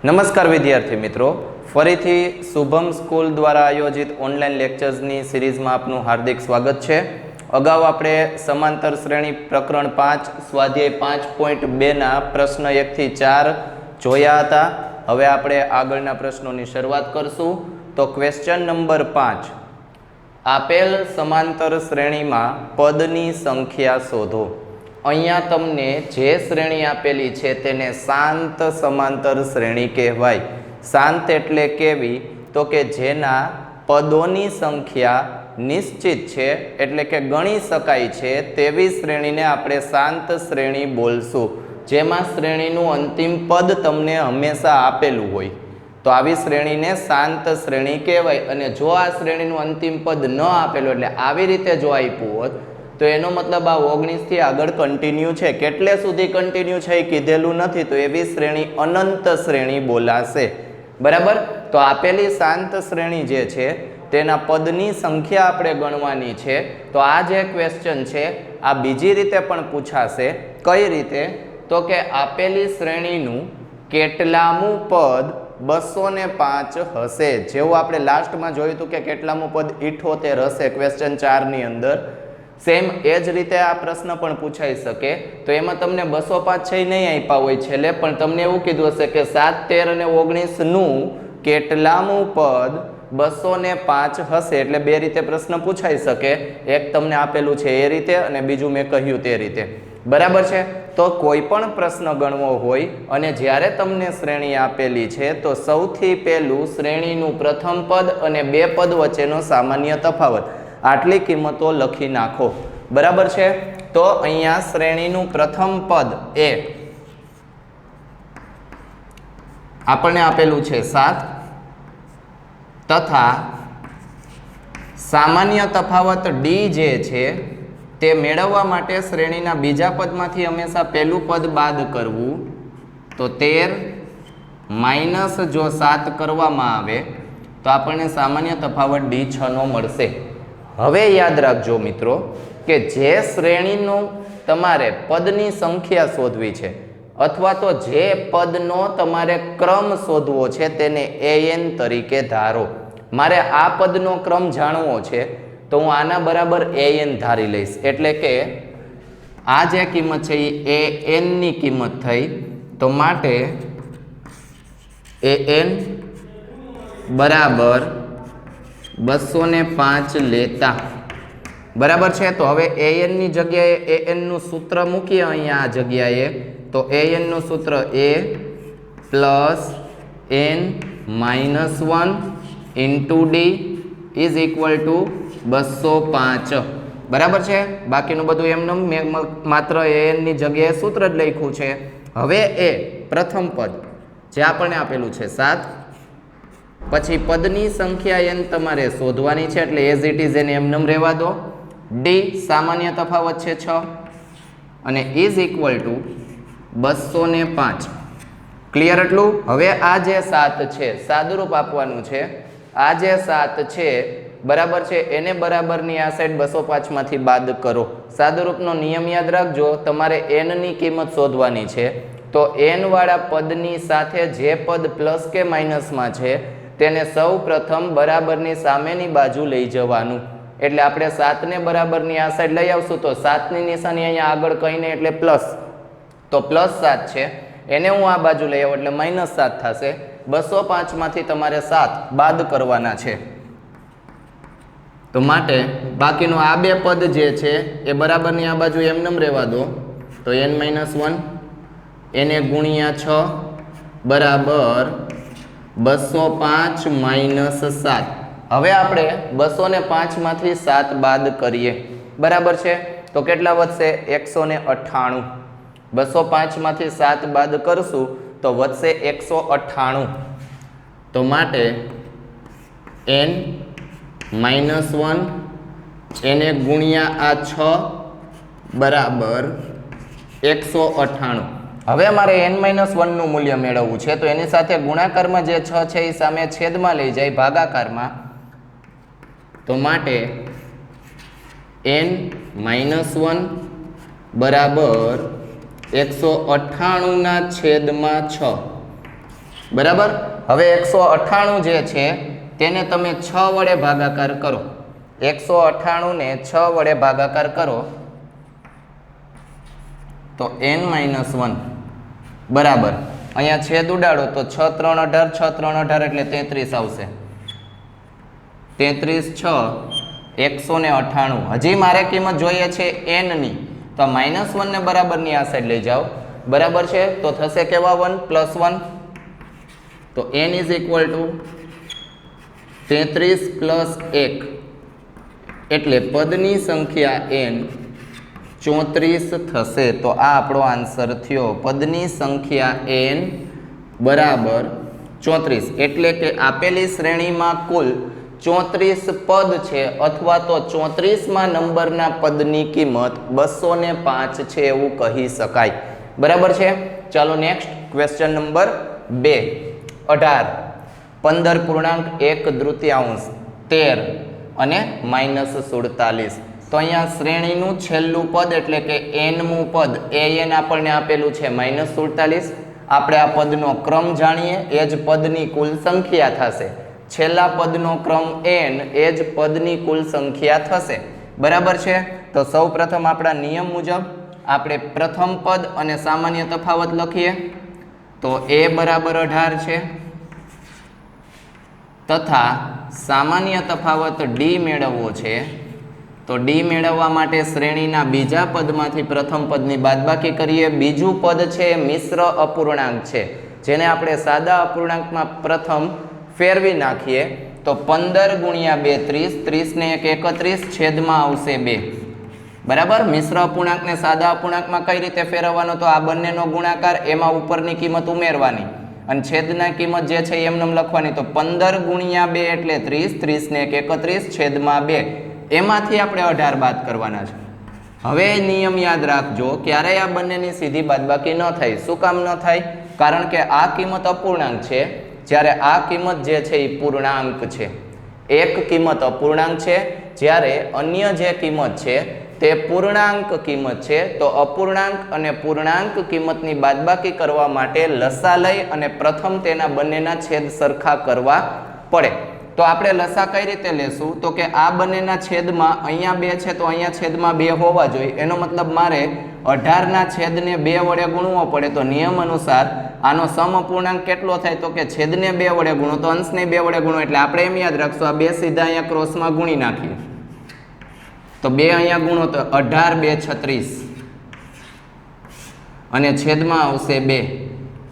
નમસ્કાર વિદ્યાર્થી મિત્રો, ફરીથી શુભમ સ્કૂલ દ્વારા આયોજિત ઓનલાઈન લેક્ચર્સની સિરીઝમાં આપનું હાર્દિક સ્વાગત છે। અગાઉ આપણે સમાંતર શ્રેણી પ્રકરણ 5 સ્વાધ્યાય 5.2ના પ્રશ્ન 1 થી 4 જોયા હતા। હવે આપણે આગળના પ્રશ્નોની શરૂઆત કરશું। તો ક્વેશ્ચન નંબર 5, આપેલ સમાંતર શ્રેણીમાં પદની સંખ્યા શોધો। અહીંયા તમને જે શ્રેણી આપેલી છે તેને શાંત સમાંતર શ્રેણી કહેવાય। શાંત એટલે કેવી? તો કે જેના પદોની સંખ્યા નિશ્ચિત છે, એટલે કે ગણી શકાય છે તેવી શ્રેણીને આપણે શાંત શ્રેણી બોલશું, જેમાં શ્રેણીનું અંતિમ પદ તમને હંમેશા આપેલું હોય તો આવી શ્રેણીને શાંત શ્રેણી કહેવાય। અને જો આ શ્રેણીનું અંતિમ પદ ન આપેલું એટલે આવી રીતે જો આપ્યું હોત તો એનો મતલબ આ 19 થી આગળ કન્ટિન્યુ છે। કેટલે સુધી કન્ટિન્યુ છે એ કીધેલું નથી, તો એવી શ્રેણી અનંત શ્રેણી બોલાશે। બરાબર? તો આપેલી શાંત શ્રેણી જે છે તેના પદની સંખ્યા આપણે ગણવાની છે। તો આ જે ક્વેશ્ચન છે આ બીજી રીતે પણ પૂછાશે। કઈ રીતે? તો કે આપેલી શ્રેણીનું કેટલામું પદ 205 હશે। જેવું આપણે લાસ્ટમાં જોયું હતું કે કેટલામું પદ 78 હશે ક્વેશ્ચન 4 ની અંદર, સેમ એ જ રીતે આ પ્રશ્ન પણ પૂછાઈ શકે। તો એમાં તમને 205 છે નહીં આપ્યા હોય છેલ્લે, પણ તમને એવું કીધું હશે કે 7, 13 અને 19 નું કેટલામું પદ 205 હશે। એટલે બે રીતે પ્રશ્ન પૂછાઈ શકે, એક તમને આપેલું છે એ રીતે અને બીજું મેં કહ્યું તે રીતે। બરાબર છે? તો કોઈ પણ પ્રશ્ન ગણવો હોય અને જ્યારે તમને શ્રેણી આપેલી છે તો સૌથી પહેલું શ્રેણીનું પ્રથમ પદ અને બે પદ વચ્ચેનો સામાન્ય તફાવત આટલી કિંમતો લખી નાખો। બરાબર છે? તો અહીંયા શ્રેણીનું પ્રથમ પદ એ આપણને આપેલું છે 7 તથા સામાન્ય તફાવત ડી જે છે તે મેળવવા માટે શ્રેણીના બીજા પદમાંથી હંમેશા પહેલું પદ બાદ કરવું। તો 13 માઇનસ જો 7 કરવામાં આવે તો આપણને સામાન્ય તફાવત ડી 6 નો મળશે। હવે યાદ રાખજો મિત્રો કે જે શ્રેણીનું તમારે પદની સંખ્યા શોધવી છે અથવા તો જે પદનો તમારે ક્રમ શોધવો છે તેને an તરીકે ધારો। મારે આ પદનો ક્રમ જાણવો છે તો હું આના બરાબર an ધારી લઈશ, એટલે કે આ જે કિંમત છે એ an ની કિંમત થઈ, તો માટે an બરાબર 205 લેતા। બરાબર છે? તો હવે an ની જગ્યાએ an નું સૂત્ર મૂકીએ અહીંયા આ જગ્યાએ, તો an નું સૂત્ર a plus n minus 1 into D is equal to 205। બરાબર છે? બાકીનું બધું એમનું મેં માત્ર an ની જગ્યાએ સૂત્ર જ લખ્યું છે। હવે એ પ્રથમ પદ જે આપણને આપેલું છે 7, પછી પદની સંખ્યા n તમારે શોધવાની છે, એટલે એઝ ઇટ ઇઝ એને એમનેમ રહેવા દો। ડી સામાન્ય તફાવત છે 6 અને ઇઝ ઇક્વલ ટુ 205। ક્લિયર એટલું? હવે આ જે 7 છે સાદુરૂપ આપવાનું છે। આ જે 7 છે બરાબર છે એને બરાબરની આ સાઈડ 205 માંથી બાદ કરો। સાદુરૂપનો નિયમ યાદ રાખજો, તમારે n ની કિંમત શોધવાની છે તો n વાળા પદની સાથે જે પદ પ્લસ કે માઇનસમાં છે તેને સૌ પ્રથમ બરાબરની સામેની બાજુ લઈ જવાનું। એટલે આપણે 7 ને બરાબરની આ સાઈડ લઈ આવશું તો 7 ની નિશાની અહીંયા આગળ કઈ નહીં એટલે પ્લસ, તો +7 છે એને હું આ બાજુ લઈ આવું એટલે -7 થશે। 205 માંથી તમારે 7 બાદ કરવાના છે, તો માટે બાકીનું આ બે પદ જે છે એ બરાબરની આ બાજુ એમનેમ રહેવા દો। તો n-1 એને ગુણ્યા 6 બરાબર 205 માઇનસ 7। હવે આપણે 205 માંથી 7 બાદ કરીએ। બરાબર છે? તો કેટલા વધશે? 198। 205 માંથી 7 બાદ કરશું તો વધશે 198। તો માટે n-1 એને ગુણ્યા આ 6 બરાબર 198। હવે મારે n-1 નું મૂલ્ય મેળવવું છે તો એની સાથે ગુણાકારમાં જે 6 છે એ સામે છેદમાં લઈ જાય ભાગાકારમાં। તો માટે n-1 બરાબર 198 ના છેદમાં 6 બરાબર. હવે 198 જે છે તેને તમે 6 વડે ભાગાકાર કરો. 198 ને 6 વડે ભાગાકાર કરો તો n-1 બરાબર. અહીંયા છેદ ઉડાડો તો 6 3 18, 6 3 18 એટલે 33 આવશે. 33 6 198. હજી મારે કિંમત જોઈએ છે n ની, તો -1 ને બરાબરની આ સાઈડ લઈ જાઓ. બરાબર છે, તો થશે કેવા 1 +1, તો n ઇઝ ઇક્વલ ટુ 33 + 1 એટલે પદની સંખ્યા n 34 થશે. તો આ આપણો આન્સર થયો. પદની સંખ્યા n બરાબર 34, એટલે કે આપેલી શ્રેણીમાં કુલ 34 પદ છે, અથવા તો 34માં નંબરના પદની કિંમત 205 છે એવું કહી શકાય. બરાબર છે. ચાલો નેક્સ્ટ ક્વેશ્ચન નંબર 2. 18 15.1 13 અને -47. તો અહીંયા શ્રેણીનું છેલ્લું પદ એટલે કે nમું પદ an આપણને આપેલું છે -47. આપણે આ પદનો ક્રમ જાણીએ, એ જ પદની કુલ સંખ્યા થશે. છેલ્લા પદનો ક્રમ n એ જ પદની કુલ સંખ્યા થશે. બરાબર છે. તો સૌ પ્રથમ આપણા નિયમ મુજબ આપણે પ્રથમ પદ અને સામાન્ય તફાવત લખીએ. તો a બરાબર 18 છે, તથા સામાન્ય તફાવત d મેળવવો છે. તો d મેળવવા માટે શ્રેણીના બીજા પદમાંથી પ્રથમ પદની બાદબાકી કરીએ. બીજું પદ છે મિશ્ર અપૂર્ણાંક છે, જેને આપણે સાદા અપૂર્ણાંકમાં પ્રથમ ફેરવી નાખીએ. તો 15 × 2 30, 30 ને 1 31, છેદમાં આવશે 2. બરાબર. મિશ્ર અપૂર્ણાંકને સાદા અપૂર્ણાંકમાં કઈ રીતે ફેરવવાનો? તો આ બંનેનો ગુણાકાર, એમાં ઉપરની કિંમત ઉમેરવાની અને છેદના કિંમત જે છે એમને લખવાની. તો 15 × 2 એટલે 30, 30 ને 1 31, છેદમાં 2. એમાંથી આપણે 18 બાદ કરવાના છે. હવે નિયમ યાદ રાખજો, ક્યારેય આ બંનેની સીધી બાદબાકી ન થાય. શું કામ ન થાય? કારણ કે આ કિંમત અપૂર્ણાંક છે, જ્યારે આ કિંમત જે છે એ પૂર્ણાંક છે. એક કિંમત અપૂર્ણાંક છે, જ્યારે અન્ય જે કિંમત છે તે પૂર્ણાંક કિંમત છે. તો અપૂર્ણાંક અને પૂર્ણાંક કિંમતની બાદબાકી કરવા માટે લસા લઈ અને પ્રથમ તેના બંનેના છેદ સરખા કરવા પડે. તો આપણે લસા કઈ રીતે લેશું? તો કે આ બંનેના છેદમાં અહીંયા 2 છે, તો અહીંયા છેદમાં 2 હોવા જોઈએ. એનો મતલબ મારે 18ના છેદને 2 વડે ગુણવો પડે. તો નિયમ અનુસાર આનો સમઅપૂર્ણાંક કેટલો થાય? તો કે છેદને 2 વડે ગુણો તો અંશને 2 વડે ગુણો. એટલે આપણે એમ યાદ રાખશું, આ 2 સીધા અહીંયા ક્રોસમાં ગુણી નાખીએ. તો 2 અહીંયા ગુણો તો 18 2 36 અને છેદમાં આવશે 2.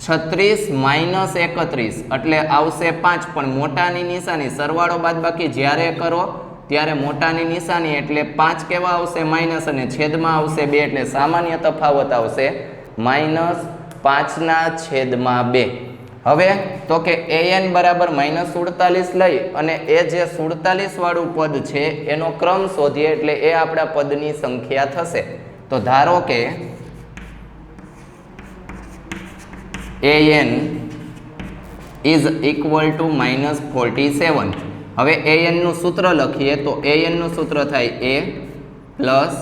36 - 31 એટલે આવશે 5. પણ મોટાની નિશાની સરવાળો બાદબાકી જ્યારે કરો ત્યારે મોટાની નિશાની એટલે 5 કેવા આવશે? માઇનસ, અને છેદમાં આવશે 2 એટલે સામાન્ય તફાવત આવશે -5/2. હવે તો કે an બરાબર -47 લઈ અને એ જે 47 વાળું પદ છે એનો ક્રમ શોધીએ, એટલે એ આપણા પદની સંખ્યા થશે. તો ધારો કે an is equal to -47. હવે an નું સૂત્ર લખીએ. તો an નું સૂત્ર થાય a plus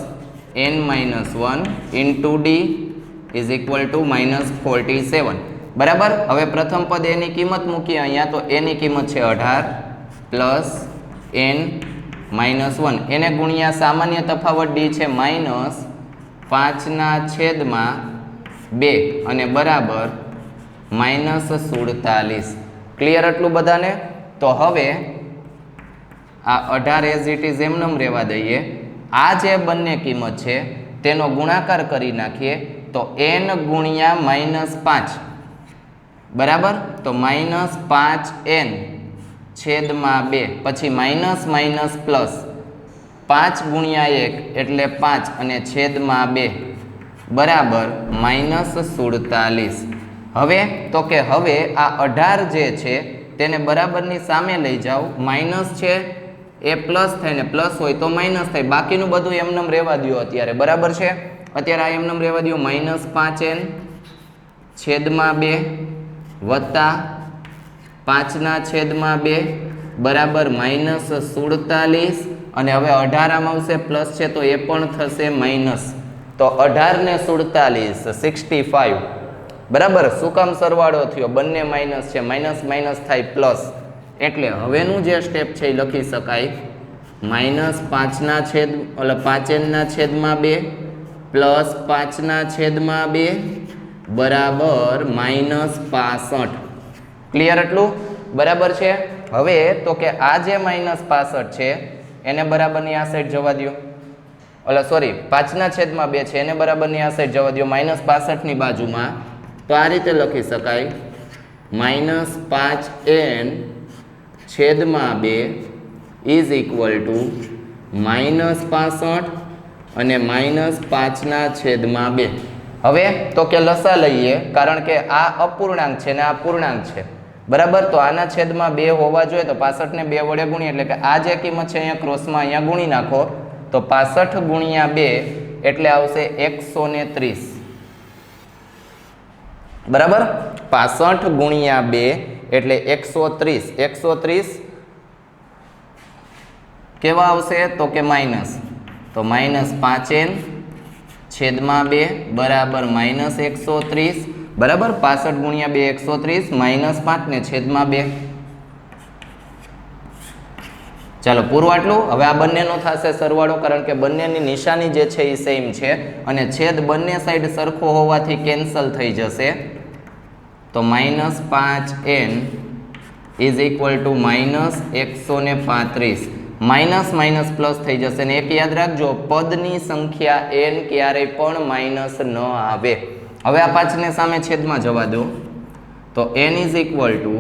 n-1 into d is equal to -47. બરાબર. હવે પ્રથમ પદ a ની કિંમત મૂકીએ અહીંયા. તો a ની કિંમત છે 18 plus n-1, એને ગુણ્યા સામાન્ય તફાવત d છે -5/2 અને બરાબર -47. ક્લિયર એટલું બધાને? તો હવે આ 18 એઝ ઇટ ઇઝ એમનેમ રહેવા દઈએ. આ જે બંને કિંમત છે તેનો ગુણાકાર કરી નાખીએ. તો n ગુણ્યા -5 બરાબર. તો -5n છેદમાં 2, પછી માઇનસ માઇનસ પ્લસ 5 ગુણ્યા 1 એટલે 5 અને છેદમાં 2 બરાબર -47. હવે તો કે હવે આ 18 જે છે તેને બરાબરની સામે લઈ જાઓ. માઇનસ છે એ પ્લસ થાય ને પ્લસ હોય તો માઇનસ થાય. બાકીનું બધું એમનેમ રહેવા દો અત્યારે. બરાબર છે? અત્યારે આ એમનેમ રહેવા દો. -5n છેદમાં 2 વત્તા 5/2 બરાબર -47. અને હવે 18 આમાં આવશે પ્લસ છે તો એ પણ થશે માઇનસ. તો 18 ને 47 65 બરાબર, શું કામ સરવાળો થયો? બંને માઇનસ છે, માઇનસ માઇનસ થાય પ્લસ, એટલે હવેનું જે સ્ટેપ છે એ લખી શકાય -5/5 પ્લસ 5/2 બરાબર -65. ક્લિયર એટલું? બરાબર છે. હવે તો કે આ જે -65 છે એને બરાબરની આ સાઈડ જવા દો, સોરી 5/2 છે એને બરાબરની આ સાઈડ જવા દો, -65 ની બાજુમાં. તો આ રીતે લખી શકાય -5n/2 ઇઝ ઇક્વલ ટુ -65 અને -5/2. હવે તો કે લસા લઈએ, કારણ કે આ અપૂર્ણાંક છે ને આ પૂર્ણાંક છે. બરાબર, તો આના છેદમાં 2 હોવા જોઈએ, તો 65 ને 2 વડે ગુણીએ એટલે કે આ જે કિંમત છે અહીંયા ક્રોસમાં અહીંયા ગુણી નાખો, તો 65 ગુણ્યા 2 એટલે આવશે 130. બરાબર, 65 ગુણ્યા 2 એટલે 130. 130 કેવા આવશે? તો કે માઇનસ, તો -5n/2 બરાબર -130. બરાબર, 65 ગુણ્યા 2 130, -5/2. ચાલો પૂરું આટલું. હવે આ બંનેનો થશે સરવાળો, કારણ કે બંનેની નિશાની જે છે એ સેમ છે અને છેદ બંને સાઈડ સરખો હોવાથી કેન્સલ થઈ જશે. તો -5n is equal to -135. Minus minus plus થઈ જશે ને એક યાદ રાખજો, પદની સંખ્યા n ક્યારેય પણ માઇનસ ન આવે. હવે આ 5 ને સામે છેદમાં જવા દો, તો n ઇઝ ઇક્વલ ટુ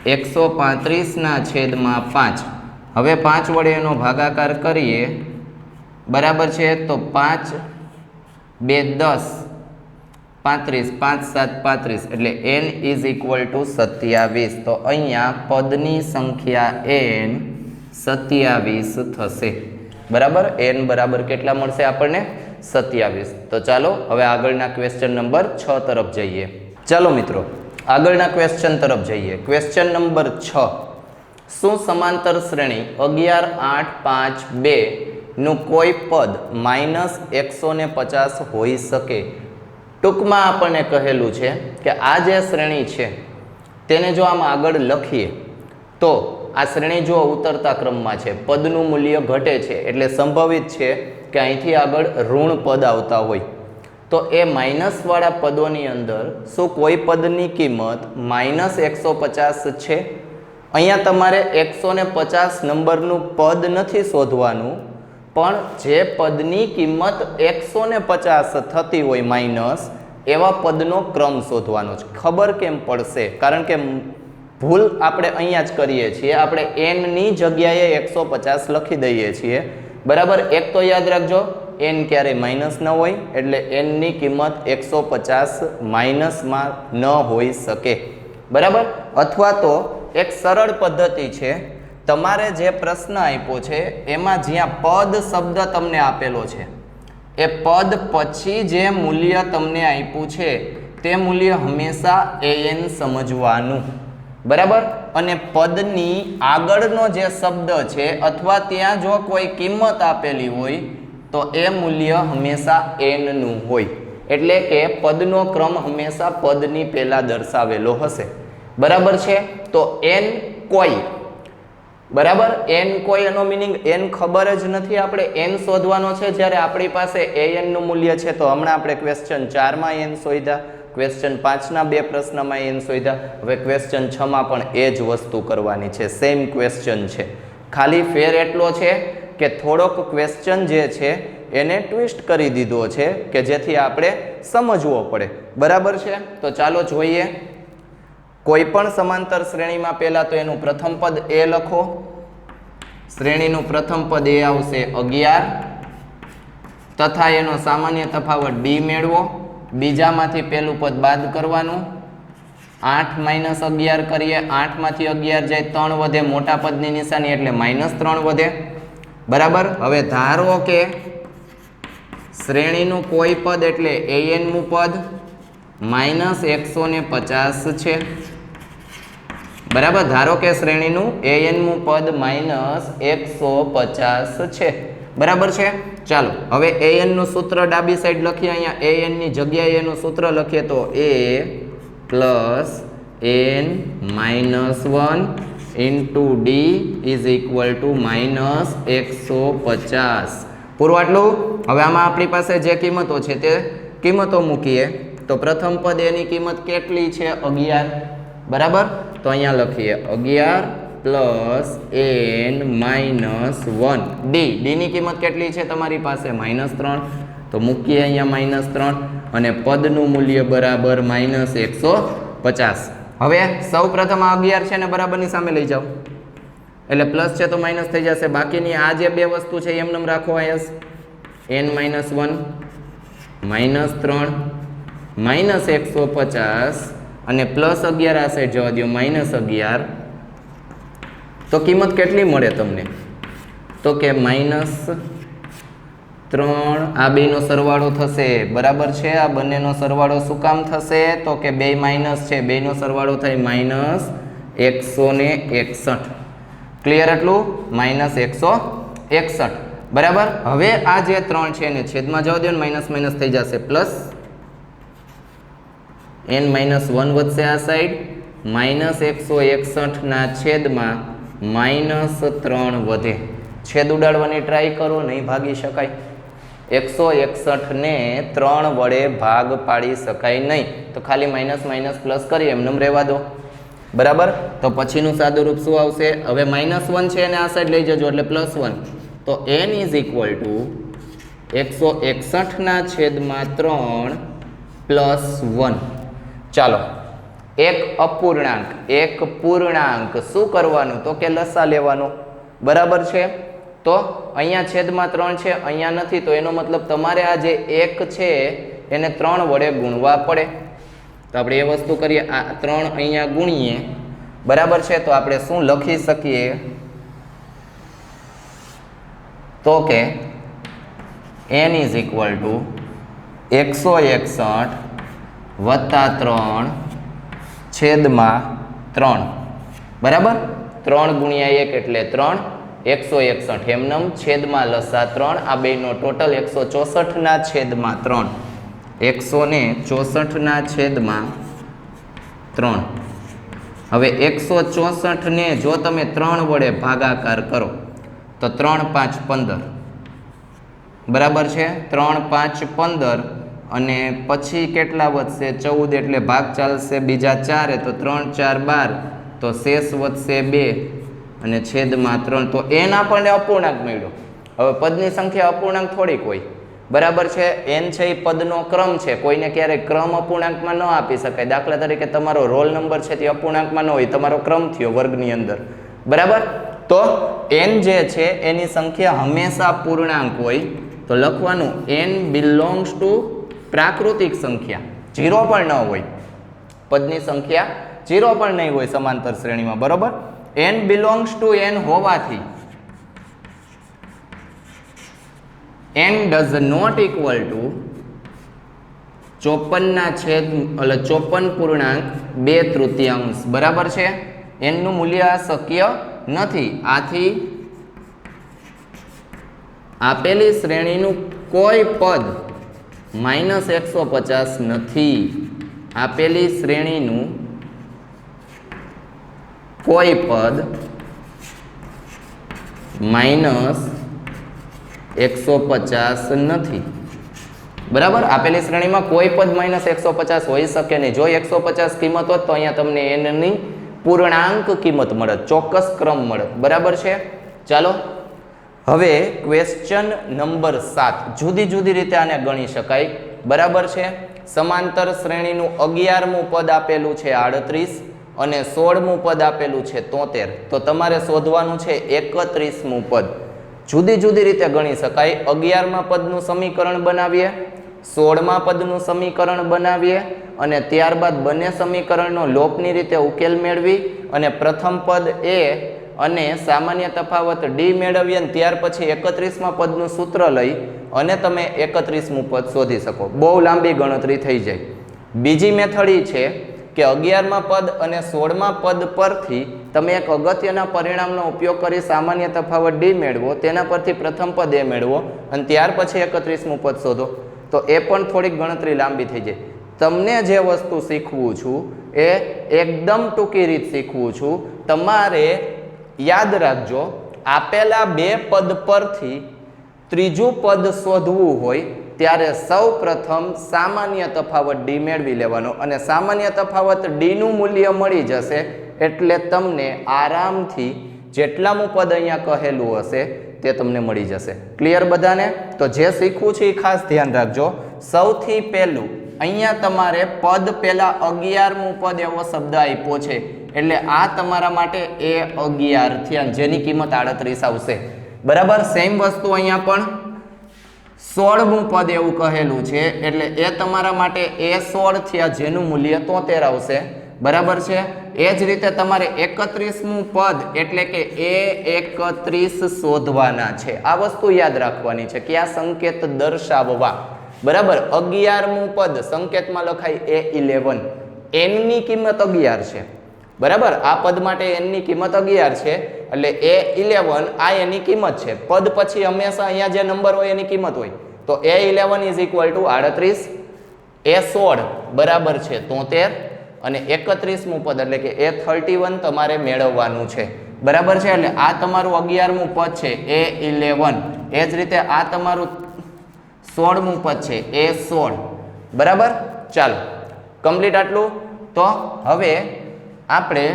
135/5. હવે 5 વડે એનો ભાગાકાર કરીએ, બરાબર છે. તો 5 2 10, 35, 5 7 35, એટલે n ઇઝ ઇક્વલ ટુ 27. તો અહીંયા પદની સંખ્યા n 27 થશે. બરાબર, n બરાબર કેટલા મળશે આપણને? 27. તો ચાલો હવે આગળના ક્વેશ્ચન નંબર 6 તરફ જઈએ. ચાલો મિત્રો આગળના ક્વેશ્ચન તરફ જઈએ. ક્વેશ્ચન નંબર 6, શું સમાંતર શ્રેણી 11 8 5 2 નું કોઈ પદ -150 હોઈ શકે? ટૂંકમાં આપણને કહેલું છે કે આ જે શ્રેણી છે તેને જો આમ આગળ લખીએ તો આ શ્રેણી જો ઉતરતા ક્રમમાં છે, પદનું મૂલ્ય ઘટે છે, એટલે સંભવિત છે કે અહીંથી આગળ ઋણ પદ આવતા હોય. તો એ માઇનસ વાળા પદોની અંદર શું કોઈ પદની કિંમત -150 છે? અહીંયા તમારે 150 નંબરનું પદ નથી શોધવાનું, પણ જે પદની કિંમત 150 થતી હોય માઇનસ, એવા પદનો ક્રમ શોધવાનો છે. ખબર કેમ પડશે? કારણ કે ભૂલ આપણે અહીંયા જ કરીએ છીએ, આપણે n ની જગ્યાએ 150 લખી દઈએ છીએ. બરાબર, એક તો યાદ રાખજો, n ક્યારેય માઇનસ ન હોય, એટલે n ની કિંમત 150 માઇનસમાં ન હોઈ શકે. બરાબર, અથવા તો એક સરળ પદ્ધતિ છે, તમારે જે પ્રશ્ન આપ્યો છે એમાં જ્યાં પદ શબ્દ તમને આપેલો છે એ પદ પછી જે મૂલ્ય તમને આપ્યું છે તે મૂલ્ય હંમેશા an સમજવાનું. બરાબર, અને પદની આગળનો જે શબ્દ છે અથવા ત્યાં જો કોઈ કિંમત આપેલી હોય તો એ મૂલ્ય હંમેશા n નું હોય. એટલે કે પદનો ક્રમ હંમેશા પદની પહેલા દર્શાવેલો હશે. બરાબર છે, તો n કોઈ, બરાબર, n કોઈ એનો મિનિંગ n ખબર જ નથી, આપણે n શોધવાનો છે. જ્યારે આપણી પાસે an નું મૂલ્ય છે, તો હમણાં આપણે ક્વેશ્ચન 4 માં n શોધ્યા, ક્વેશ્ચન 5 ના 2 પ્રશ્નમાં n શોધ્યા, હવે ક્વેશ્ચન 6 માં પણ એ જ વસ્તુ કરવાની છે. સેમ ક્વેશ્ચન છે, ખાલી ફેર એટલો છે કે થોડોક ક્વેશ્ચન જે છે એને ટ્વિસ્ટ કરી દીધો છે કે જેથી આપણે સમજવો પડે. બરાબર છે, તો ચાલો જોઈએ. કોઈ પણ સમાંતર શ્રેણીમાં પહેલા તો એનું પ્રથમ પદ a લખો. શ્રેણીનું પ્રથમ પદ a આવશે 11 તથા એનો સામાન્ય તફાવત b મેળવો. બીજામાંથી પહેલું પદ બાદ કરવાનું. 8 - 11 કરીએ, 8 માંથી 11 જાય 3 વધે, મોટા પદની નિશાની એટલે -3 વધે. બરાબર, હવે ધારો કે શ્રેણીનું કોઈ પદ એટલે an મું પદ -150 છે. બરાબર, ધારો કે શ્રેણીનું an મું પદ -150 છે. બરાબર છે। ચાલો હવે an નું સૂત્ર ડાબી સાઈડ લખીએ, અહીંયા an ની જગ્યાએ એનું સૂત્ર લખીએ તો a plus n minus 1 into D is equal to minus 150। પૂરું આટલું। હવે આમાં આપણી પાસે જે કિંમતો છે તે કિંમતો મૂકીએ તો પ્રથમ પદ એની કિંમત કેટલી છે 11, બરાબર। તો અહીંયા લખીએ 11 પ્લસ n માઇનસ 1 ડી ની કિંમત કેટલી છે તમારી પાસે -3, તો મૂકીએ અહીંયા -3 અને પદનું મૂલ્ય બરાબર -150। હવે સૌ પ્રથમ આ 11 છે ને બરાબરની સામે લઈ જાઓ એટલે પ્લસ છે તો માઇનસ થઈ જશે, બાકીની આ જે બે વસ્તુ છે એમનેમ રાખો n -1 -3 -150 અને પ્લસ 11 આ સાઈડ જવા દો -11, તો કિંમત કેટલી મળે તમને તો કે -3 આ બેનો સરવાળો થશે, બરાબર છે। આ બંનેનો સરવાળો શું કામ થશે તો કે બે માઇનસ છે, બેનો સરવાળો થાય -161। ક્લિયર આટલું -161, બરાબર। હવે આ જે 3 છે એને છેદમાં જવા દો ને માઇનસ માઇનસ થઈ જશે પ્લસ n -1 વધશે આ સાઈડ -161 ના છેદમાં -3 વધે, છેદ ઉડાડવાની ટ્રાય કરો, નહીં ભાગી શકાય। 161 ને 3 વડે ભાગ પાડી શકાય નહીં, તો ખાલી માઇનસ માઇનસ પ્લસ કરી એમને રહેવા દો, બરાબર। તો પછીનું સાદું રૂપ શું આવશે, હવે -1 છે એને આ સાઈડ લઈ જજો એટલે +1, તો n ઇઝ ઇક્વલ ટુ 161 ના છેદમાં 3 +1। ચાલો એક અપૂર્ણાંક એક પૂર્ણાંક શું કરવાનું તો કે લસા લેવાનું, બરાબર છે। તો અહીંયા છેદમાં 3 છે, અહીંયા નથી, તો એનો મતલબ તમારે આ જે 1 છે એને 3 વડે ગુણવા પડે, તો આપણે એ વસ્તુ કરીએ, આ 3 અહીંયા ગુણીએ, બરાબર છે। તો આપણે શું લખી શકીએ તો કે n ઇઝ ઇક્વલ ટુ 161 વત્તા 3 છેદમાં 3, બરાબર। 3 ગુણ્યા 1 એટલે 3, 161 એમનેમ છેદમાં લસા 3, આ બેનો ટોટલ 164 ના છેદમાં 3, 164 ના છેદમાં 3। હવે 164 ને જો તમે 3 વડે ભાગાકાર કરો તો 3 5 15, બરાબર છે। 3 5 15 અને પછી કેટલા વધશે 14, એટલે ભાગ ચાલશે બીજા 4, તો 3 4 12, તો શેષ વધશે 2 અને છેદમાં 3, તો n આપણને અપૂર્ણાંક મળ્યો। હવે પદની સંખ્યા અપૂર્ણાંક થોડીક હોય, બરાબર છે। n છે એ પદનો ક્રમ છે, કોઈને ક્યારેય ક્રમ અપૂર્ણાંકમાં ન આપી શકાય, દાખલા તરીકે તમારો રોલ નંબર છે તે અપૂર્ણાંકમાં ન હોય, તમારો ક્રમ થયો વર્ગની અંદર, બરાબર। તો n જે છે એની સંખ્યા હંમેશા પૂર્ણાંક હોય, તો લખવાનું n બિલોંગ્સ ટુ પ્રાકૃતિક સંખ્યા, 0 પણ ન હોય, પદની સંખ્યા 0 પણ નહીં હોય સમાંતર શ્રેણીમાં, બરોબર। n બિલોંગ્સ ટુ n હોવાથી n does not equal to 54 ના છેદ એટલે 54 પૂર્ણાંક 2/3, બરાબર છે। n નું મૂલ્ય શક્ય નથી, આથી આપેલી શ્રેણીનું કોઈ પદ -150 નથી, આપેલી શ્રેણીનું કોઈ પદ -150 નથી, બરાબર। આપેલી શ્રેણીમાં કોઈ પદ -150 હોઈ શકે નહીં, જો 150 કિંમત હોત તો અહીંયા તમને n ની પૂર્ણાંક કિંમત મળત, ચોક્કસ ક્રમ મળત, બરાબર છે। ચાલો હવે ક્વેશ્ચન નંબર 7, જુદી જુદી રીતે આને ગણી શકાય, બરાબર છે। સમાંતર શ્રેણીનું 11મું પદ આપેલું છે 38 અને 16મું પદ આપેલું છે 73, તો તમારે શોધવાનું છે 31મું પદ। જુદી જુદી રીતે ગણી શકાય, 11મા પદનું સમીકરણ બનાવીએ, 16મા પદનું સમીકરણ બનાવીએ અને ત્યારબાદ બંને સમીકરણનો લોપની રીતે ઉકેલ મેળવી અને પ્રથમ પદ એ અને સામાન્ય તફાવત ડી મેળવીએ અને ત્યાર પછી 31મા પદનું સૂત્ર લઈ અને તમે 31મું પદ શોધી શકો, બહુ લાંબી ગણતરી થઈ જાય। બીજી મેથડ એ છે કે 11મા પદ અને 16મા પદ પરથી તમે એક અગત્યના પરિણામનો ઉપયોગ કરી સામાન્ય તફાવત ડી મેળવો, તેના પરથી પ્રથમ પદ એ મેળવો અને ત્યાર પછી 31મું પદ શોધો, તો એ પણ થોડીક ગણતરી લાંબી થઈ જાય. તમને જે વસ્તુ શીખવું છું એ એકદમ ટૂંકી રીત શીખવું છું. તમારે યાદ રાખજો, આપેલા બે પદ પરથી ત્રીજું પદ શોધવું હોય ત્યારે સૌ પ્રથમ સામાન્ય તફાવત ડી મેળવી લેવાનો અને સામાન્ય તફાવત ડી નું મૂલ્ય મળી જશે એટલે તમને આરામથી જેટલામું પદ અહીંયા કહેલું હશે તે તમને મળી જશે. ક્લિયર બધાને? તો જે શીખવું છે એ ખાસ ધ્યાન રાખજો. સૌથી પહેલું અહીંયા તમારે પદ પહેલા 11મું પદ એવો શબ્દ આપ્યો છે એટલે આ તમારા માટે A11 થયા, જેની કિંમત 38 આવશે. બરાબર. સેમ વસ્તુ અહીંયા પણ 16મું પદ એવું કહેલું છે એટલે એ તમારા માટે A16 થયા, જેનું મૂલ્ય 73 આવશે. બરાબર છે. એ જ રીતે તમારે 31મું પદ એટલે કે A31 શોધવાના છે. આ વસ્તુ યાદ રાખવાની છે કે આ સંકેત દર્શાવવા. બરાબર. 11મું પદ સંકેતમાં લખાય A11, n ની કિંમત 11 છે. બરાબર. આ પદ માટે n ની કિંમત 11 છે એટલે A11 આ એની કિંમત છે. પદ પછી હંમેશા અહીંયા જે નંબર હોય એની કિંમત હોય, તો A11 = 38, A16 બરાબર છે 73 અને 31મું પદ એટલે કે A31 તમારે મેળવવાનું છે. બરાબર છે. એટલે આ તમારું 11મું પદ છે A11. એ જ રીતે આ તમારું 16મું પદ છે A16. બરાબર. ચાલો કમ્પ્લીટ આટલું. તો હવે આપણે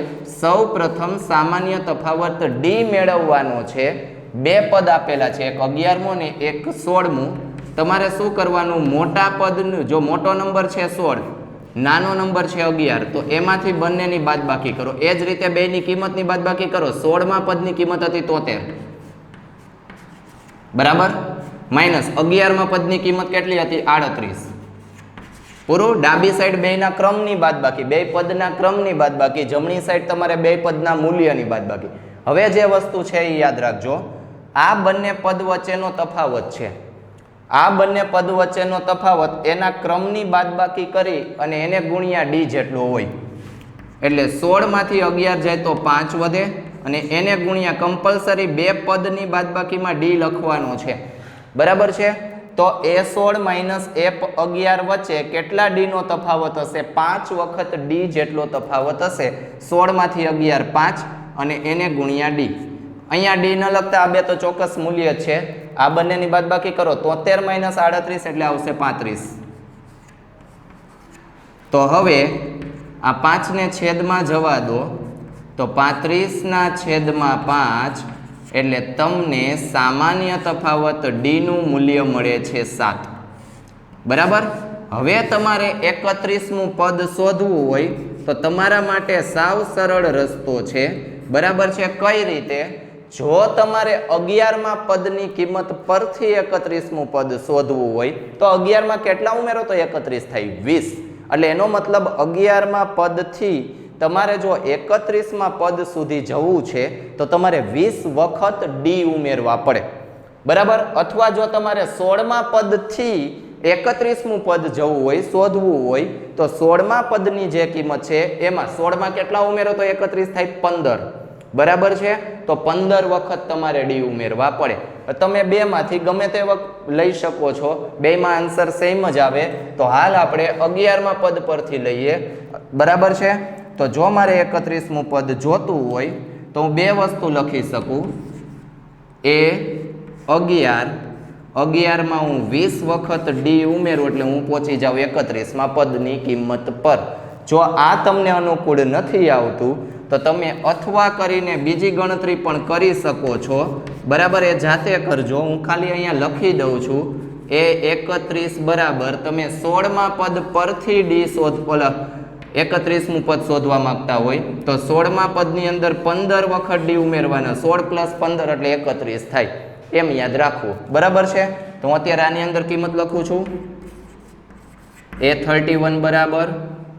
સૌ પ્રથમ સામાન્ય તફાવત ડી મેળવવાનો છે. બે પદ આપેલા છે, એક 11મું ને એક 16મું. તમારે શું કરવાનું, મોટા પદનું, જો મોટો નંબર છે 16, નાનો નંબર છે 11, તો એમાંથી બંનેની બાદબાકી કરો. એ જ રીતે બેની કિંમતની બાદબાકી કરો. 16મા પદની કિંમત હતી 73, બરાબર, માઇનસ 11મા પદની કિંમત કેટલી હતી 38. પૂરું. ડાબી સાઈડ બેના ક્રમની બાદબાકી, બે પદના ક્રમની બાદબાકી, જમણી સાઈડ તમારે બે પદના મૂલ્યની બાદબાકી. હવે જે વસ્તુ છે એ યાદ રાખજો, આ બંને પદ વચ્ચેનો તફાવત છે. આ બંને પદ વચ્ચેનો તફાવત એના ક્રમની બાદબાકી કરી અને એને ગુણ્યા ડી જેટલો હોય. એટલે 16 માંથી 11 જાય તો 5 વધે અને એને ગુણ્યા કમ્પલસરી બે પદની બાદબાકીમાં ડી લખવાનો છે. બરાબર છે. તો A16 માઇનસ A11 વચ્ચે કેટલા ડી નો તફાવત હશે? 5 વખત ડી જેટલો તફાવત હશે. 16 માંથી 11 5 અને એને ગુણ્યા ડી. અહીંયા ડી ન લખતા આ બે તો ચોક્કસ મૂલ્ય છે. આ બંનેની બાદબાકી કરો. 73 માઇનસ 38 એટલે આવશે 35. તો હવે આ 5 ને છેદમાં જવા દો તો 35/5 એટલે તમને સામાન્ય તફાવત ડી નું મૂલ્ય મળે છે 7. બરાબર. હવે તમારે 31મું પદ શોધવું હોય તો તમારા માટે સાવ સરળ રસ્તો છે. બરાબર છે. કઈ રીતે? જો તમારે 11મા પદની કિંમત પરથી 31મું પદ શોધવું હોય તો 11માં કેટલા ઉમેરો તો 31 થાય 20. એટલે એનો મતલબ 11મા પદથી તમારે જો 31મા પદ સુધી જવું છે તો તમારે 20 વખત ડી ઉમેરવા પડે. બરાબર. અથવા જો તમારે 16મા પદથી 31મું પદ જવું હોય, શોધવું હોય, તો 16મા પદની જે કિંમત છે એમાં 16માં કેટલા ઉમેરો તો 31 થાય 15. બરાબર છે. તો 15 વખત તમારે ડી ઉમેરવા પડે. તમે બેમાંથી ગમે તે લઈ શકો છો, બેમાં આન્સર સેમ જ આવે. તો હાલ આપણે 11મા પદ પરથી લઈએ. બરાબર છે. તો જો મારે 31મું પદ જોતું હોય તો હું બે વસ્તુ લખી શકું. A11માં હું 20 વખત ડી ઉમેરું એટલે હું પહોંચી જાઉં 31મા પદની કિંમત પર. જો આ તમને અનુકૂળ નથી આવતું તો તમે અથવા કરીને બીજી ગણતરી પણ કરી શકો છો. બરાબર. એ જાતે કરજો. હું ખાલી અહીંયા લખી દઉં છું. A31 બરાબર તમે 16મા પદ પરથી ડી શોધ, 31મું પદ શોધવા માંગતા હોય તો 16મા પદની અંદર 15 વખત ડી ઉમેરવાના. 16 + 15 એટલે 31 થાય. એમ યાદ રાખવું. બરાબર છે. તો હું અત્યારે આની અંદર કિંમત લખું છું. A31 બરાબર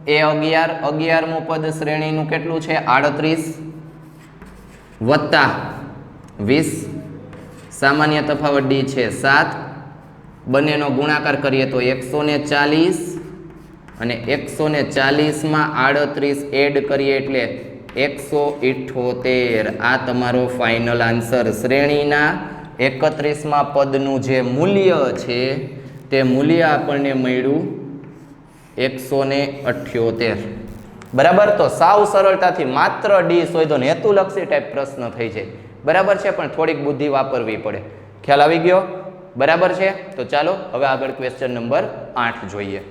A11, 11મું પદ શ્રેણીનું કેટલું છે 38 વત્તા 20, સામાન્ય તફાવત ડી છે 7, બંનેનો ગુણાકાર કરીએ તો 140 અને 140માં 38 એડ કરીએ એટલે 178 આ તમારો ફાઇનલ આન્સર. શ્રેણીના 31માં પદનું જે મૂલ્ય છે તે મૂલ્ય આપણને મળ્યું 178. બરાબર. તો સાવ સરળતાથી માત્ર ડી શોધો ને હેતુલક્ષી ટાઈપ પ્રશ્ન થઈ જાય. બરાબર છે, પણ થોડીક બુદ્ધિ વાપરવી પડે. ખ્યાલ આવી ગયો? બરાબર છે. તો ચાલો હવે આગળ ક્વેશ્ચન નંબર 8 જોઈએ.